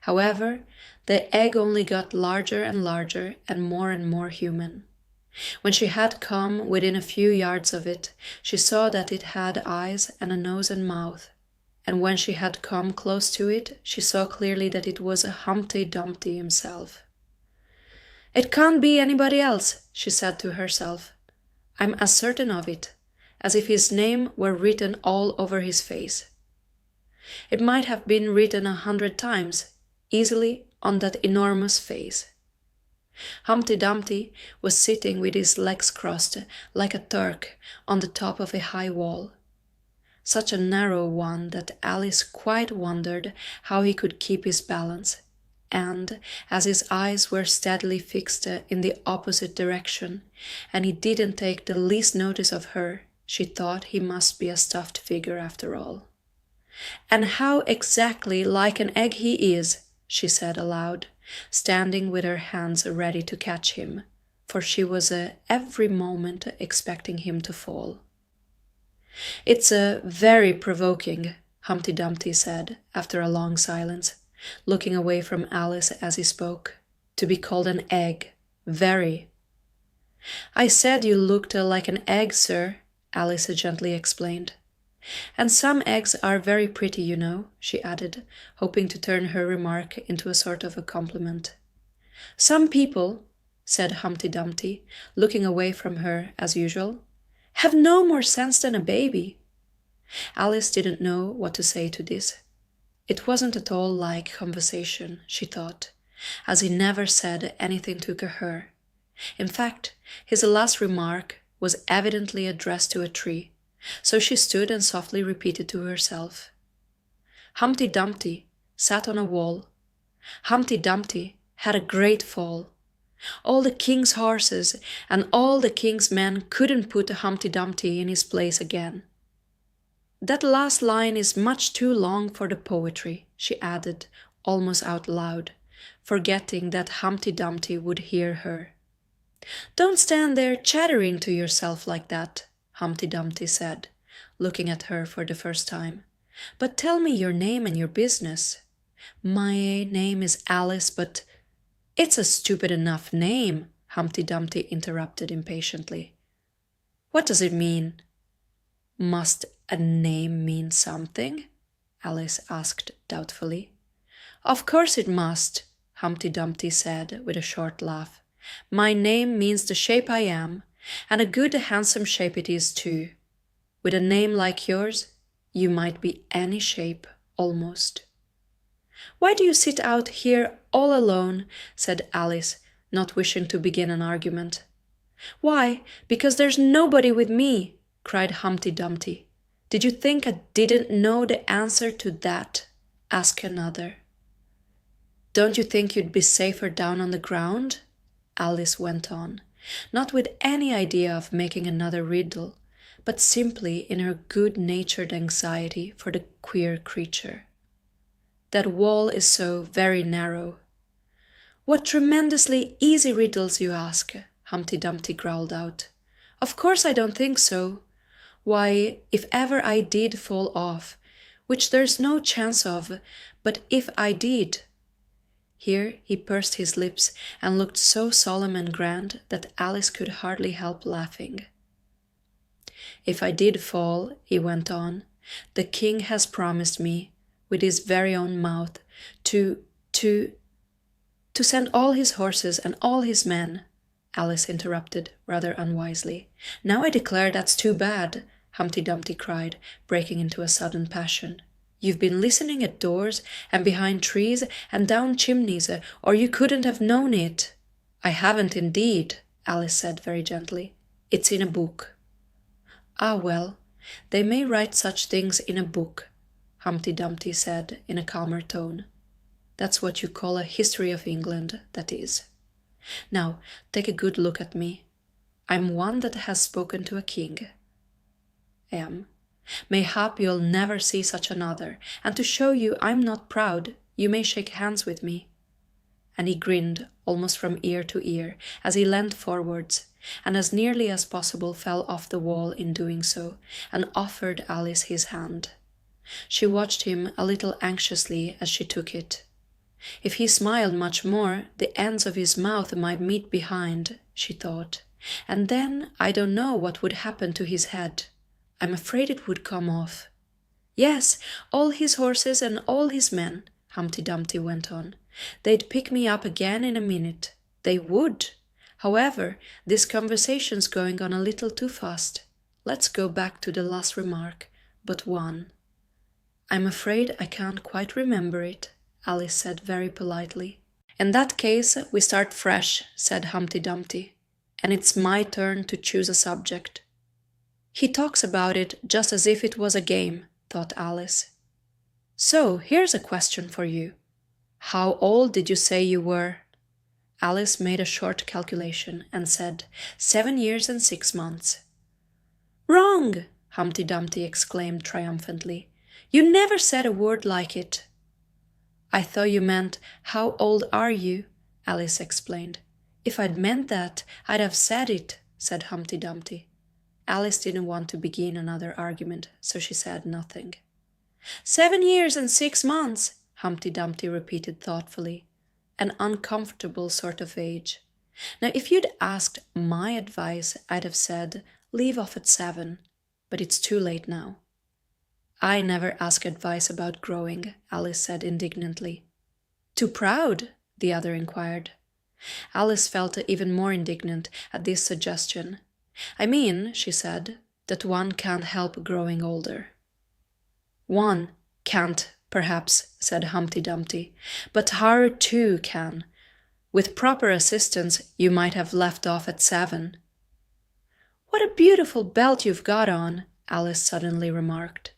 However, the egg only got larger and larger and more human. When she had come within a few yards of it, she saw that it had eyes and a nose and mouth. And when she had come close to it, she saw clearly that it was Humpty Dumpty himself. "It can't be anybody else," she said to herself. "I'm as certain of it, as if his name were written all over his face. It might have been written 100 times, easily on that enormous face." Humpty Dumpty was sitting with his legs crossed, like a Turk, on the top of a high wall. Such a narrow one that Alice quite wondered how he could keep his balance, and as his eyes were steadily fixed in the opposite direction, and he didn't take the least notice of her, she thought he must be a stuffed figure after all. "And how exactly like an egg he is," she said aloud, standing with her hands ready to catch him, for she was every moment expecting him to fall. "It's very provoking," Humpty Dumpty said, after a long silence, looking away from Alice as he spoke, "to be called an egg. Very." "I said you looked like an egg, sir," Alice gently explained. "And some eggs are very pretty, you know," she added, hoping to turn her remark into a sort of a compliment. "Some people," said Humpty Dumpty, looking away from her as usual, "have no more sense than a baby." Alice didn't know what to say to this. It wasn't at all like conversation, she thought, as he never said anything to her. In fact, his last remark was evidently addressed to a tree, so she stood and softly repeated to herself. Humpty Dumpty sat on a wall. Humpty Dumpty had a great fall. All the king's horses and all the king's men couldn't put Humpty Dumpty in his place again. "That last line is much too long for the poetry," she added, almost out loud, forgetting that Humpty Dumpty would hear her. "Don't stand there chattering to yourself like that," Humpty Dumpty said, looking at her for the first time. "But tell me your name and your business." "My name is Alice, but—" "It's a stupid enough name," Humpty Dumpty interrupted impatiently. "What does it mean?" "Must a name mean something?" Alice asked doubtfully. "Of course it must," Humpty Dumpty said with a short laugh. "My name means the shape I am, and a good handsome shape it is too. With a name like yours, you might be any shape, almost." "Why do you sit out here all alone?" said Alice, not wishing to begin an argument. "Why, because there's nobody with me," cried Humpty Dumpty. "Did you think I didn't know the answer to that? Ask another." "Don't you think you'd be safer down on the ground?" Alice went on, not with any idea of making another riddle, but simply in her good-natured anxiety for the queer creature. "That wall is so very narrow." "What tremendously easy riddles you ask," Humpty Dumpty growled out. "Of course I don't think so. Why, if ever I did fall off, which there's no chance of, but if I did—" Here he pursed his lips and looked so solemn and grand that Alice could hardly help laughing. "If I did fall," he went on, "the king has promised me, with his very own mouth, to send all his horses and all his men," Alice interrupted, rather unwisely. "Now I declare that's too bad," Humpty Dumpty cried, breaking into a sudden passion. "You've been listening at doors and behind trees and down chimneys, or you couldn't have known it." "I haven't indeed," Alice said very gently. "It's in a book." "Ah, well, they may write such things in a book," Humpty Dumpty said in a calmer tone. "That's what you call a history of England, that is. Now, take a good look at me. I'm one that has spoken to a king. Am. Mayhap you'll never see such another, and to show you I'm not proud, you may shake hands with me." And he grinned almost from ear to ear as he leant forwards, and as nearly as possible fell off the wall in doing so, and offered Alice his hand. She watched him a little anxiously as she took it. If he smiled much more, the ends of his mouth might meet behind, she thought, and then I don't know what would happen to his head. I'm afraid it would come off. Yes, all his horses and all his men, Humpty Dumpty went on. They'd pick me up again in a minute. They would. However, this conversation's going on a little too fast. Let's go back to the last remark, but one. I'm afraid I can't quite remember it, Alice said very politely. In that case, we start fresh, said Humpty Dumpty, and it's my turn to choose a subject. He talks about it just as if it was a game, thought Alice. So, here's a question for you. How old did you say you were? Alice made a short calculation and said 7 years and 6 months. Wrong! Humpty Dumpty exclaimed triumphantly. You never said a word like it. I thought you meant, how old are you? Alice explained. If I'd meant that, I'd have said it, said Humpty Dumpty. Alice didn't want to begin another argument, so she said nothing. 7 years and 6 months, Humpty Dumpty repeated thoughtfully. An uncomfortable sort of age. Now, if you'd asked my advice, I'd have said, leave off at 7, but it's too late now. I never ask advice about growing, Alice said indignantly. Too proud? The other inquired. Alice felt even more indignant at this suggestion. I mean, she said, that one can't help growing older. One can't, perhaps, said Humpty Dumpty, but Har too can. With proper assistance, you might have left off at 7. What a beautiful belt you've got on, Alice suddenly remarked.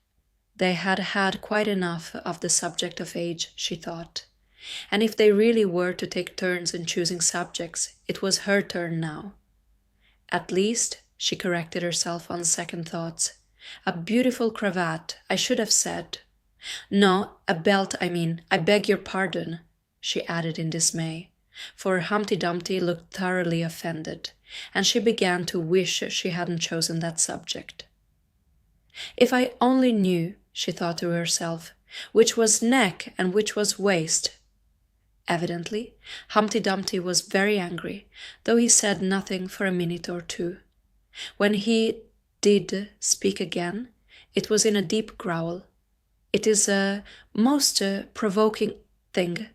They had had quite enough of the subject of age, she thought. And if they really were to take turns in choosing subjects, it was her turn now. At least, she corrected herself on second thoughts. A beautiful cravat, I should have said. No, a belt, I beg your pardon, she added in dismay, for Humpty Dumpty looked thoroughly offended, and she began to wish she hadn't chosen that subject. If I only knew, she thought to herself, which was neck and which was waist. Evidently, Humpty Dumpty was very angry, though he said nothing for a minute or two. When he did speak again, it was in a deep growl. It is a most provoking thing,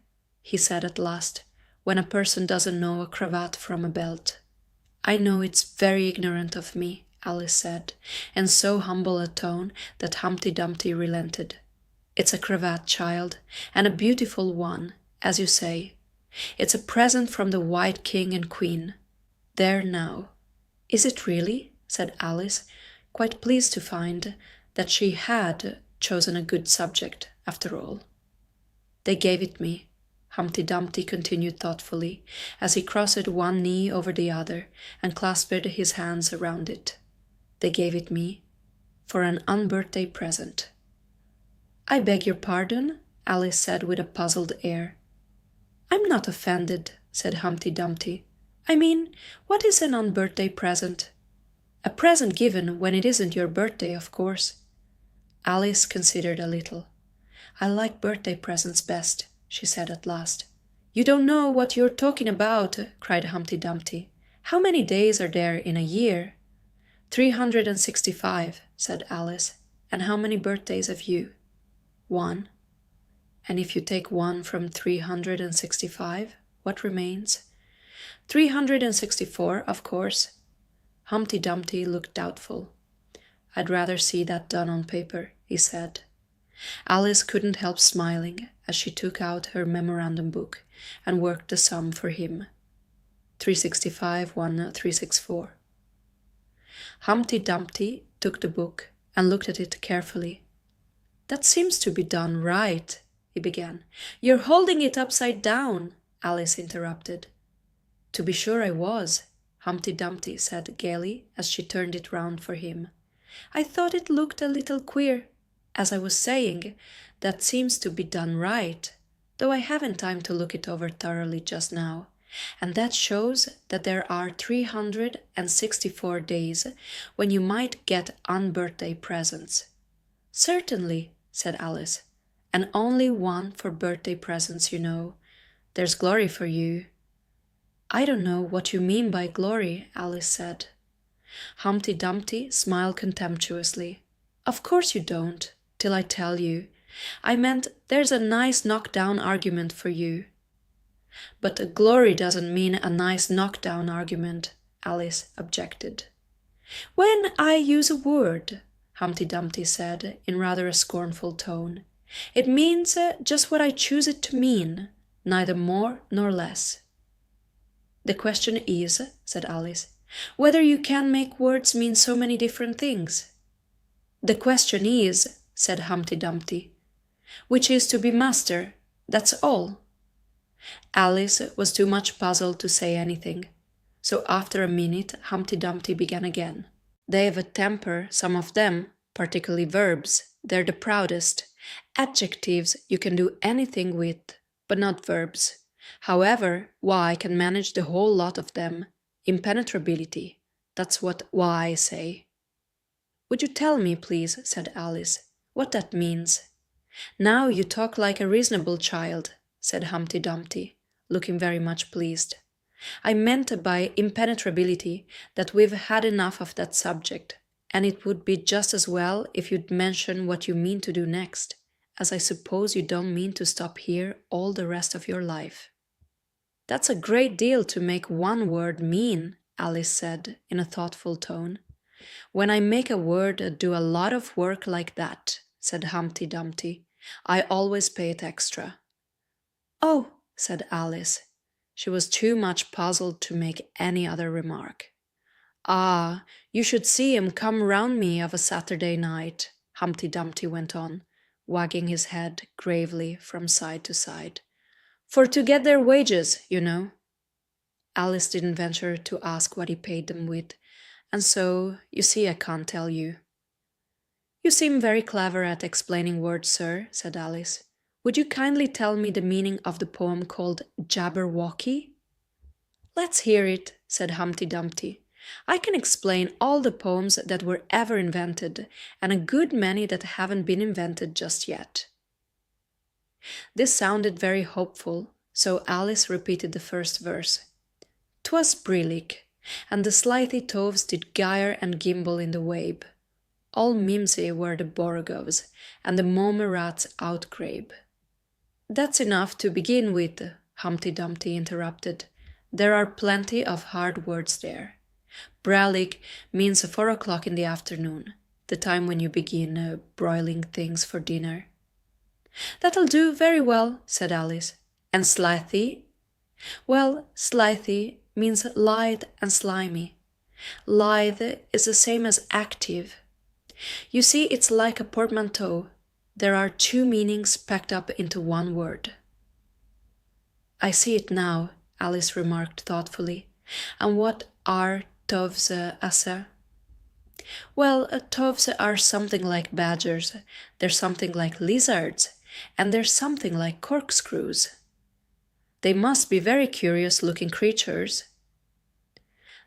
he said at last, when a person doesn't know a cravat from a belt. I know it's very ignorant of me, Alice said, in so humble a tone that Humpty Dumpty relented. It's a cravat, child, and a beautiful one, as you say. It's a present from the White King and Queen. There now. Is it really? Said Alice, quite pleased to find that she had chosen a good subject, after all. They gave it me, Humpty Dumpty continued thoughtfully, as he crossed one knee over the other and clasped his hands around it. They gave it me for an unbirthday present. I beg your pardon, Alice said with a puzzled air. I'm not offended, said Humpty Dumpty. I mean, what is an unbirthday present? A present given when it isn't your birthday, of course. Alice considered a little. I like birthday presents best, she said at last. You don't know what you're talking about, cried Humpty Dumpty. How many days are there in a year? 365, said Alice. And how many birthdays have you? 1. And if you take 1 from 365, what remains? 364, of course. Humpty Dumpty looked doubtful. I'd rather see that done on paper, he said. Alice couldn't help smiling as she took out her memorandum book and worked the sum for him. 365, 1, 364. Humpty Dumpty took the book and looked at it carefully. That seems to be done right, he began. You're holding it upside down, Alice interrupted. To be sure I was, Humpty Dumpty said gaily as she turned it round for him. I thought it looked a little queer. As I was saying, that seems to be done right, though I haven't time to look it over thoroughly just now. And that shows that there are 364 days when you might get unbirthday presents. Certainly, said Alice, and only 1 for birthday presents, you know, There's glory for you." "I don't know what you mean by glory," Alice said. Humpty Dumpty smiled contemptuously. "Of course you don't, till I tell you. I meant there's a nice knockdown argument for you." "But glory doesn't mean a nice knockdown argument," Alice objected. "When I use a word," Humpty Dumpty said in rather a scornful tone, "it means just what I choose it to mean, neither more nor less." "The question is," said Alice, "whether you can make words mean so many different things." "The question is," said Humpty Dumpty, "which is to be master, that's all." Alice was too much puzzled to say anything, so after a minute Humpty Dumpty began again. "They have a temper, some of them, particularly verbs. They're the proudest. Adjectives you can do anything with, but not verbs. However, why can manage the whole lot of them. Impenetrability. That's what why say." "Would you tell me, please," said Alice, "what that means?" "Now you talk like a reasonable child," said Humpty Dumpty, looking very much pleased. "I meant by impenetrability that we've had enough of that subject, and it would be just as well if you'd mention what you mean to do next, as I suppose you don't mean to stop here all the rest of your life." "That's a great deal to make one word mean," Alice said in a thoughtful tone. "When I make a word do a lot of work like that," said Humpty Dumpty, "I always pay it extra." "Oh," said Alice. She was too much puzzled to make any other remark. "Ah, you should see 'em come round me of a Saturday night," Humpty Dumpty went on, wagging his head gravely from side to side. "For to get their wages, you know." Alice didn't venture to ask what he paid them with, and so, you see, I can't tell you. "You seem very clever at explaining words, sir," said Alice. "Would you kindly tell me the meaning of the poem called Jabberwocky?" "Let's hear it," said Humpty Dumpty. "I can explain all the poems that were ever invented, and a good many that haven't been invented just yet." This sounded very hopeful, so Alice repeated the first verse. "'Twas brillig, and the slithy toves did gyre and gimble in the wabe. All mimsy were the borogoves, and the mome rats outgrabe." "That's enough to begin with," Humpty Dumpty interrupted. "There are plenty of hard words there. Brallig means 4 o'clock in the afternoon, the time when you begin broiling things for dinner." "That'll do very well," said Alice. "And slithy?" "Well, slithy means lithe and slimy. Lithe is the same as active. You see, it's like a portmanteau. There are two meanings packed up into one word." "I see it now," Alice remarked thoughtfully. "And what are tovs, Asa?" "Well, tovs are something like badgers, they're something like lizards, and they're something like corkscrews." "They must be very curious-looking creatures."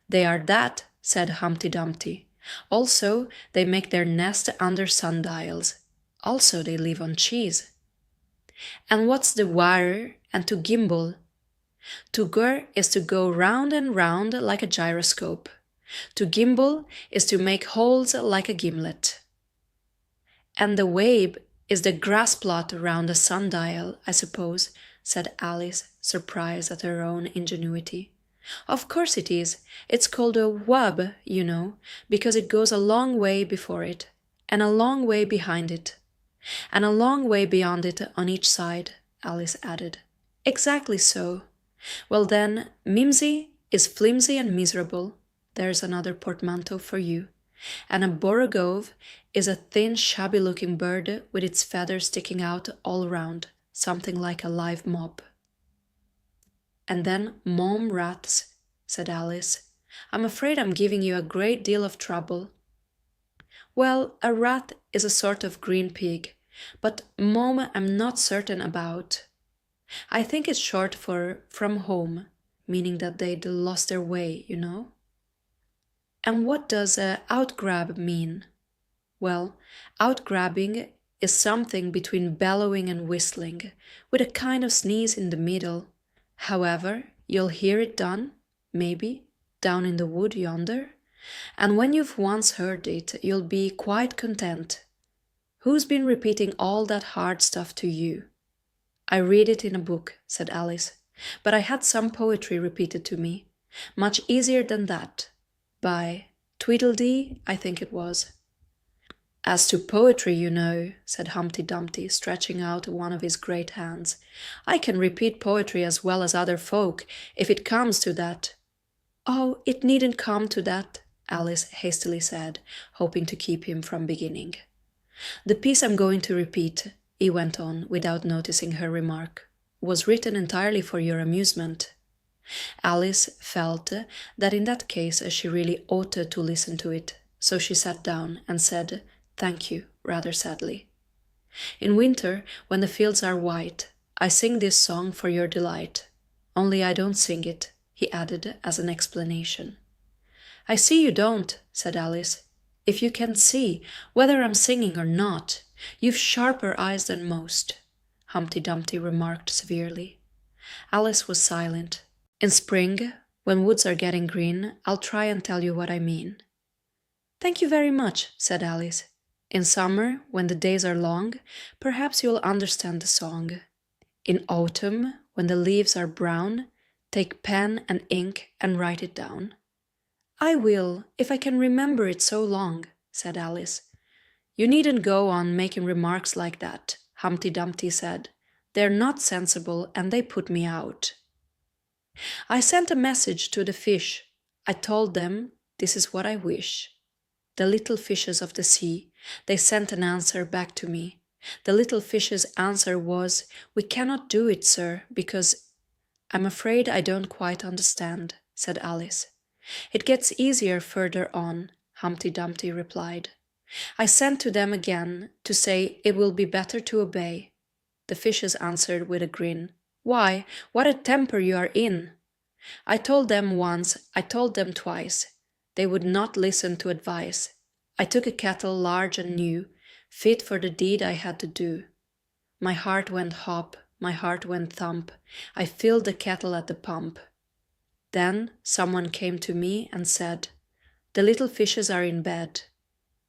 "They are that," said Humpty Dumpty. "Also, they make their nest under sundials. Also, they live on cheese." "And what's the wire and to gimble?" "To gur is to go round and round like a gyroscope. To gimble is to make holes like a gimlet." "And the wabe is the grass plot round a sundial, I suppose," said Alice, surprised at her own ingenuity. "Of course it is. It's called a wab, you know, because it goes a long way before it, and a long way behind it, and a long way beyond it on each side," Alice added. "Exactly so. Well then, mimsy is flimsy and miserable. There's another portmanteau for you. And a borogove is a thin, shabby-looking bird with its feathers sticking out all round, something like a live mob." "And then mome rats," said Alice. "I'm afraid I'm giving you a great deal of trouble." "Well, a rat is a sort of green pig, but mome I'm not certain about. I think it's short for from home, meaning that they'd lost their way, you know." "And what does outgrab mean?" "Well, outgrabbing is something between bellowing and whistling, with a kind of sneeze in the middle. However, you'll hear it done, maybe, down in the wood yonder, and when you've once heard it, you'll be quite content. Who's been repeating all that hard stuff to you?" "I read it in a book," said Alice, "but I had some poetry repeated to me, much easier than that, by Tweedledee, I think it was." "As to poetry, you know," said Humpty Dumpty, stretching out one of his great hands, "I can repeat poetry as well as other folk, if it comes to that." "Oh, it needn't come to that," Alice hastily said, hoping to keep him from beginning. "The piece I'm going to repeat," he went on, without noticing her remark, "was written entirely for your amusement." Alice felt that in that case she really ought to listen to it, so she sat down and said, "Thank you," rather sadly. "In winter, when the fields are white, I sing this song for your delight. Only I don't sing it," he added as an explanation. "I see you don't," said Alice. "If you can see whether I'm singing or not, you've sharper eyes than most," Humpty Dumpty remarked severely. Alice was silent. "In spring, when woods are getting green, I'll try and tell you what I mean." "Thank you very much," said Alice. "In summer, when the days are long, perhaps you'll understand the song. In autumn, when the leaves are brown, take pen and ink and write it down." "I will, if I can remember it so long," said Alice. "You needn't go on making remarks like that," Humpty Dumpty said. "They're not sensible and they put me out. I sent a message to the fish. I told them, this is what I wish. The little fishes of the sea, they sent an answer back to me. The little fish's answer was, 'We cannot do it, sir, because—'" "I'm afraid I don't quite understand," said Alice. "It gets easier further on," Humpty Dumpty replied. "I sent to them again to say it will be better to obey. The fishes answered with a grin, 'Why, what a temper you are in!' I told them once, I told them twice. They would not listen to advice. I took a kettle large and new, fit for the deed I had to do. My heart went hop, my heart went thump. I filled the kettle at the pump. Then someone came to me and said, 'The little fishes are in bed.'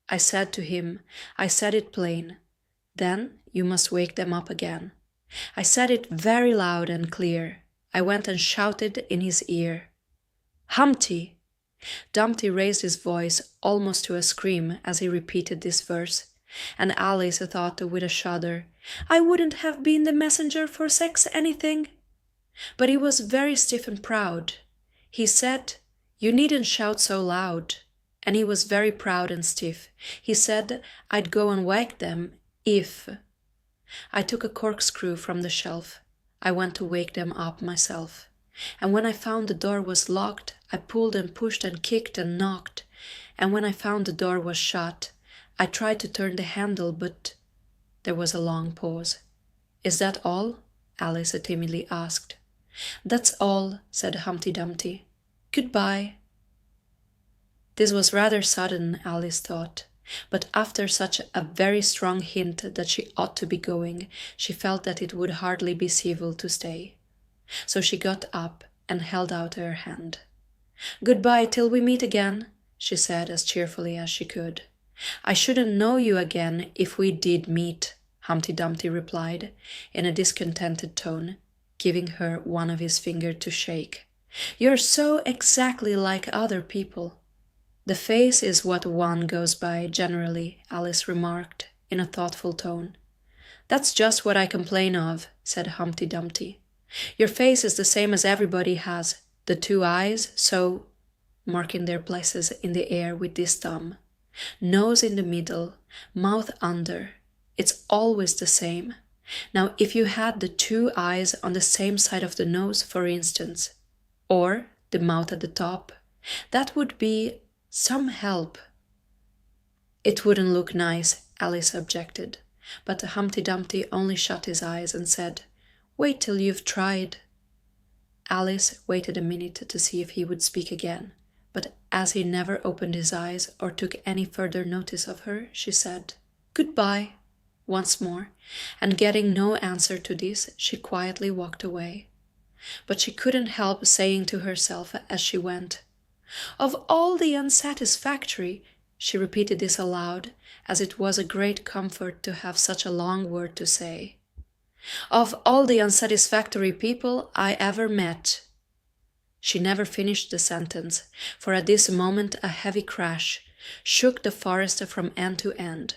I said to him, I said it plain, 'Then you must wake them up again.' I said it very loud and clear. I went and shouted in his ear, 'Humpty!'" Dumpty raised his voice almost to a scream as he repeated this verse, and Alice thought with a shudder, "I wouldn't have been the messenger for sex anything." But he was very stiff and proud. He said, "You needn't shout so loud." And he was very proud and stiff. He said, "I'd go and whack them if—" I took a corkscrew from the shelf. I went to wake them up myself. And when I found the door was locked, I pulled and pushed and kicked and knocked. And when I found the door was shut, I tried to turn the handle, but— There was a long pause. "Is that all?" Alice timidly asked. "That's all," said Humpty Dumpty. "Goodbye." This was rather sudden, Alice thought, but after such a very strong hint that she ought to be going, she felt that it would hardly be civil to stay. So she got up and held out her hand. "Goodbye till we meet again," she said as cheerfully as she could. "I shouldn't know you again if we did meet," Humpty Dumpty replied, in a discontented tone, giving her one of his fingers to shake. "You're so exactly like other people." "The face is what one goes by generally," Alice remarked, in a thoughtful tone. "That's just what I complain of," said Humpty Dumpty. "Your face is the same as everybody has, the two eyes, so," marking their places in the air with this thumb, "nose in the middle, mouth under. It's always the same. Now, if you had the two eyes on the same side of the nose, for instance, or the mouth at the top, that would be some help." "It wouldn't look nice," Alice objected, but Humpty Dumpty only shut his eyes and said, "Wait till you've tried." Alice waited a minute to see if he would speak again, but as he never opened his eyes or took any further notice of her, she said, "Goodbye," once more, and getting no answer to this, she quietly walked away. but she couldn't help saying to herself as she went, "Of all the unsatisfactory," she repeated this aloud, as it was a great comfort to have such a long word to say. "Of all the unsatisfactory people I ever met." She never finished the sentence, for at this moment a heavy crash shook the forest from end to end.